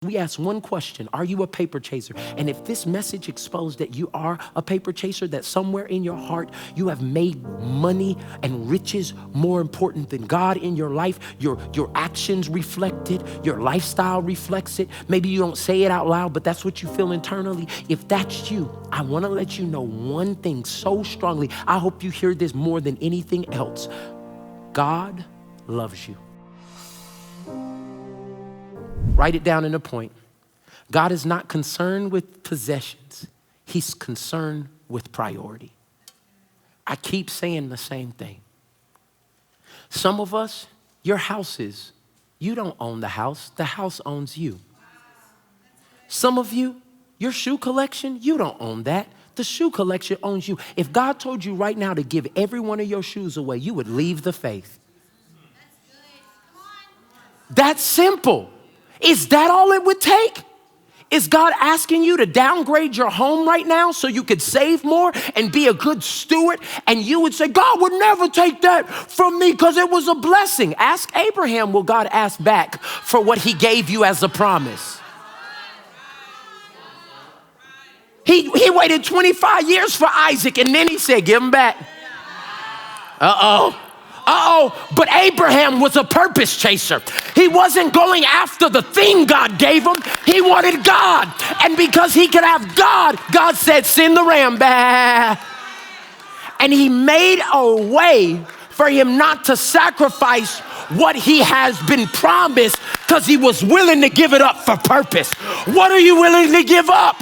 We ask one question: are you a paper chaser? And if this message exposed that you are a paper chaser, that somewhere in your heart you have made money and riches more important than God in your life, your actions reflect it, your lifestyle reflects it. Maybe you don't say it out loud, but that's what you feel internally. If that's you, I want to let you know one thing so strongly. I hope you hear this more than anything else. God loves you. Write it down in a point. God is not concerned with possessions. He's concerned with priority. I keep saying the same thing. Some of us, your houses, you don't own the house owns you. Some of you, your shoe collection, you don't own that. The shoe collection owns you. If God told you right now to give every one of your shoes away, you would leave the faith. That's simple. Is that all it would take? Is God asking you to downgrade your home right now so you could save more and be a good steward? And you would say, God would never take that from me because it was a blessing. Ask Abraham, will God ask back for what he gave you as a promise? He waited 25 years for Isaac, and then he said, give him back. But Abraham was a purpose chaser. He wasn't going after the thing God gave him. He wanted God. And because he could have God, God said, send the ram back. And he made a way for him not to sacrifice what he has been promised because he was willing to give it up for purpose. What are you willing to give up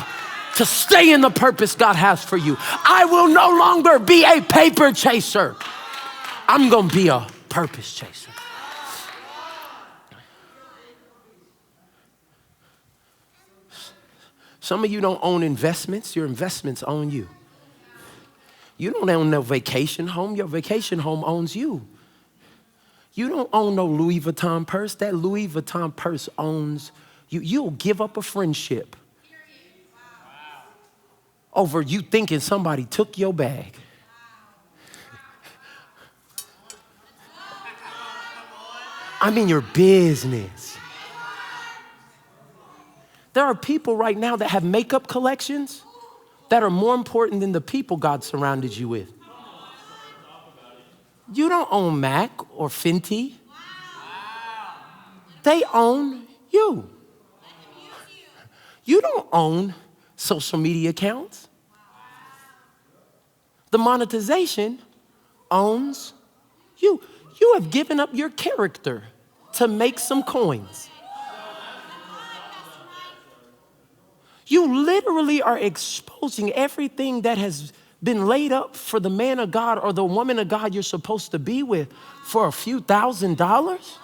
to stay in the purpose God has for you? I will no longer be a paper chaser. I'm going to be a purpose chaser. Some of you don't own investments. Your investments own you. You don't own no vacation home. Your vacation home owns you. You don't own no Louis Vuitton purse. That Louis Vuitton purse owns you. You'll give up a friendship over you thinking somebody took your bag. I mean your business. There are people right now that have makeup collections that are more important than the people God surrounded you with. You don't own MAC or Fenty. They own you. You don't own social media accounts. The monetization owns you. You have given up your character to make some coins. You literally are exposing everything that has been laid up for the man of God or the woman of God you're supposed to be with for a few $1,000s.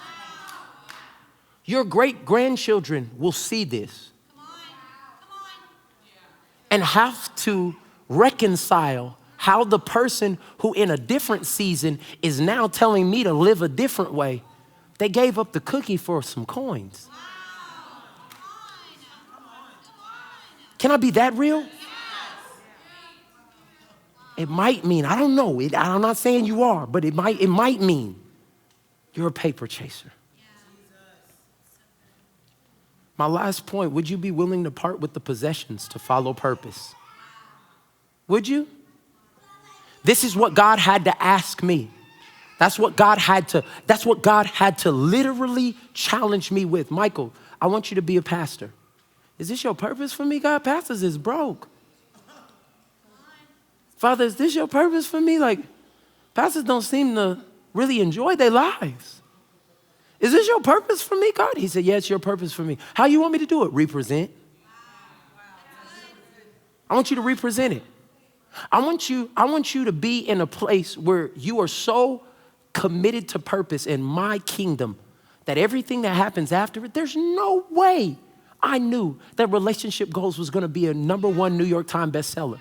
Your great-grandchildren will see this and have to reconcile how the person who in a different season is now telling me to live a different way, they gave up the cookie for some coins. Can I be that real? It might mean, I don't know, I'm not saying you are, but it might mean you're a paper chaser. My last point, would you be willing to part with the possessions to follow purpose? Would you? This is what God had to ask me. That's what God had to literally challenge me with. Michael, I want you to be a pastor. Is this your purpose for me, God? Pastors is broke. Father, is this your purpose for me? Like, pastors don't seem to really enjoy their lives. Is this your purpose for me, God? He said, yeah, it's your purpose for me. How you want me to do it? Represent. I want you to represent it. I want you to be in a place where you are so committed to purpose in my kingdom that everything that happens after it, there's no way I knew that Relationship Goals was going to be a #1 New York Times bestseller.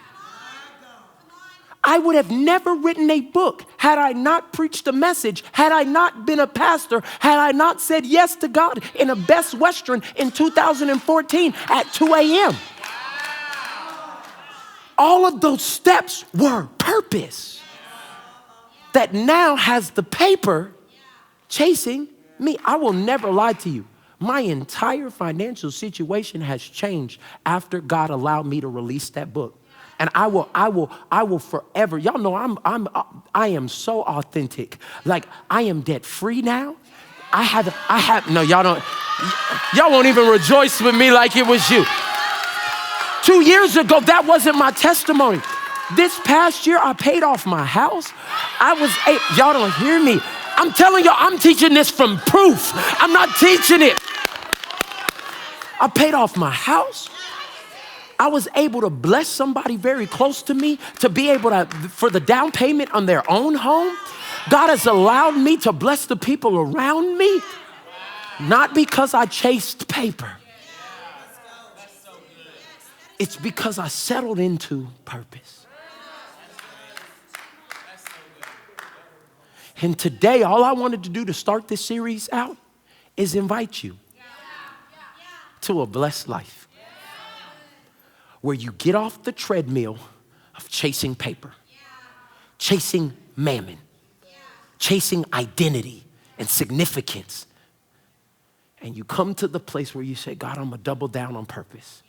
I would have never written a book had I not preached a message, had I not been a pastor, had I not said yes to God in a Best Western in 2014 at 2 a.m. All of those steps were purpose that now has the paper chasing me. I will never lie to you. My entire financial situation has changed after God allowed me to release that book. And I will forever. Y'all know I am so authentic. Like, I am debt free now. No, y'all won't even rejoice with me like it was you. 2 years ago, that wasn't my testimony. This past year, I paid off my house. Y'all don't hear me. I'm telling y'all, I'm teaching this from proof. I'm not teaching it. I paid off my house. I was able to bless somebody very close to me to be able to, for the down payment on their own home. God has allowed me to bless the people around me, not because I chased paper. It's because I settled into purpose. And today, all I wanted to do to start this series out is invite you to a blessed life where you get off the treadmill of chasing paper, chasing mammon, chasing identity and significance. And you come to the place where you say, God, I'm gonna double down on purpose.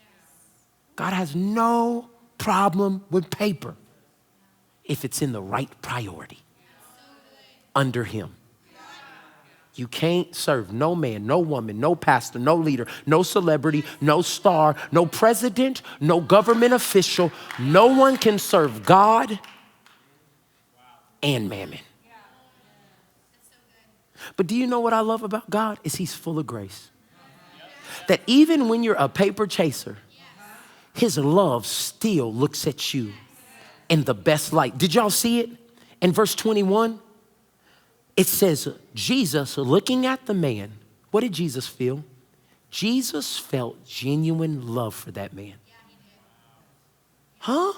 God has no problem with paper if it's in the right priority under him. You can't serve no man, no woman, no pastor, no leader, no celebrity, no star, no president, no government official. No one can serve God and mammon. But do you know what I love about God? Is he's full of grace. That even when you're a paper chaser, his love still looks at you in the best light. Did y'all see it? In verse 21, it says, Jesus looking at the man, what did Jesus feel? Jesus felt genuine love for that man. Huh?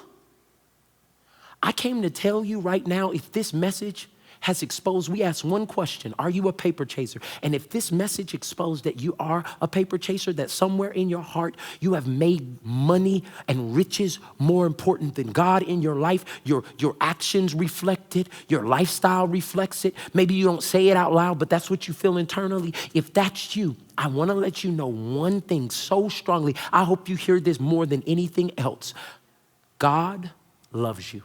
I came to tell you right now, if this message has exposed, we ask one question, are you a paper chaser? And if this message exposed that you are a paper chaser, that somewhere in your heart you have made money and riches more important than God in your life, your actions reflect it, your lifestyle reflects it. Maybe you don't say it out loud, but that's what you feel internally. If that's you, I want to let you know one thing so strongly. I hope you hear this more than anything else. God loves you.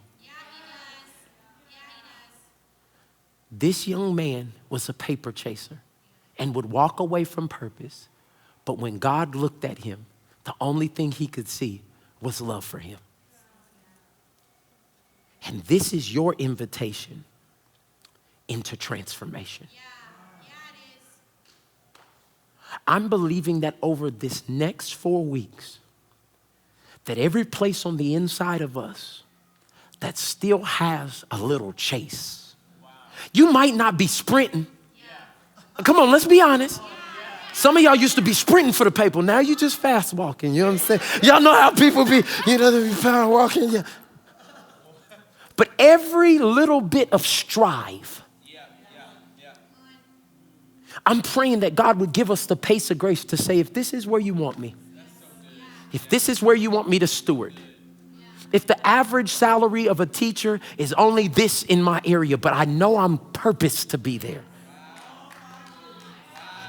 This young man was a paper chaser and would walk away from purpose. But when God looked at him, the only thing he could see was love for him. And this is your invitation into transformation. I'm believing that over this next 4 weeks, that every place on the inside of us that still has a little chase. You might not be sprinting. Come on, let's be honest. Some of y'all used to be sprinting for the paper. Now you just fast walking. You know what I'm saying? Y'all know how people be, they be power walking. Yeah. But every little bit of strive, I'm praying that God would give us the pace of grace to say, if this is where you want me, if this is where you want me to steward, if the average salary of a teacher is only this in my area, but I know I'm purposed to be there.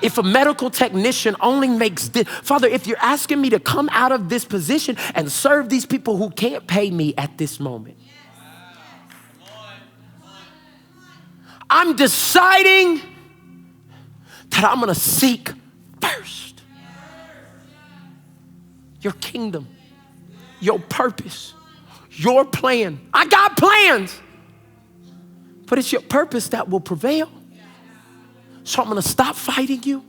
If a medical technician only makes this, Father, if you're asking me to come out of this position and serve these people who can't pay me at this moment, I'm deciding that I'm gonna seek first your kingdom, your purpose, your plan. I got plans, but it's your purpose that will prevail. So I'm gonna stop fighting you.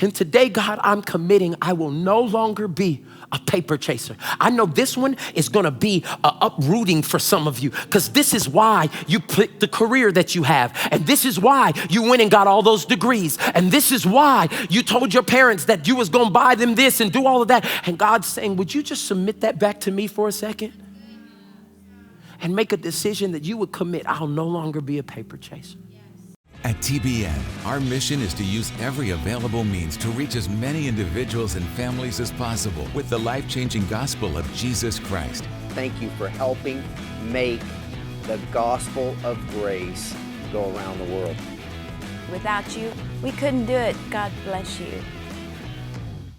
And today, God, I'm committing, I will no longer be a paper chaser. I know this one is gonna be uprooting for some of you, because this is why you picked the career that you have. And this is why you went and got all those degrees. And this is why you told your parents that you was gonna buy them this and do all of that. And God's saying, would you just submit that back to me for a second? And make a decision that you would commit, I'll no longer be a paper chaser. At TBN, our mission is to use every available means to reach as many individuals and families as possible with the life-changing gospel of Jesus Christ. Thank you for helping make the gospel of grace go around the world. Without you, we couldn't do it. God bless you.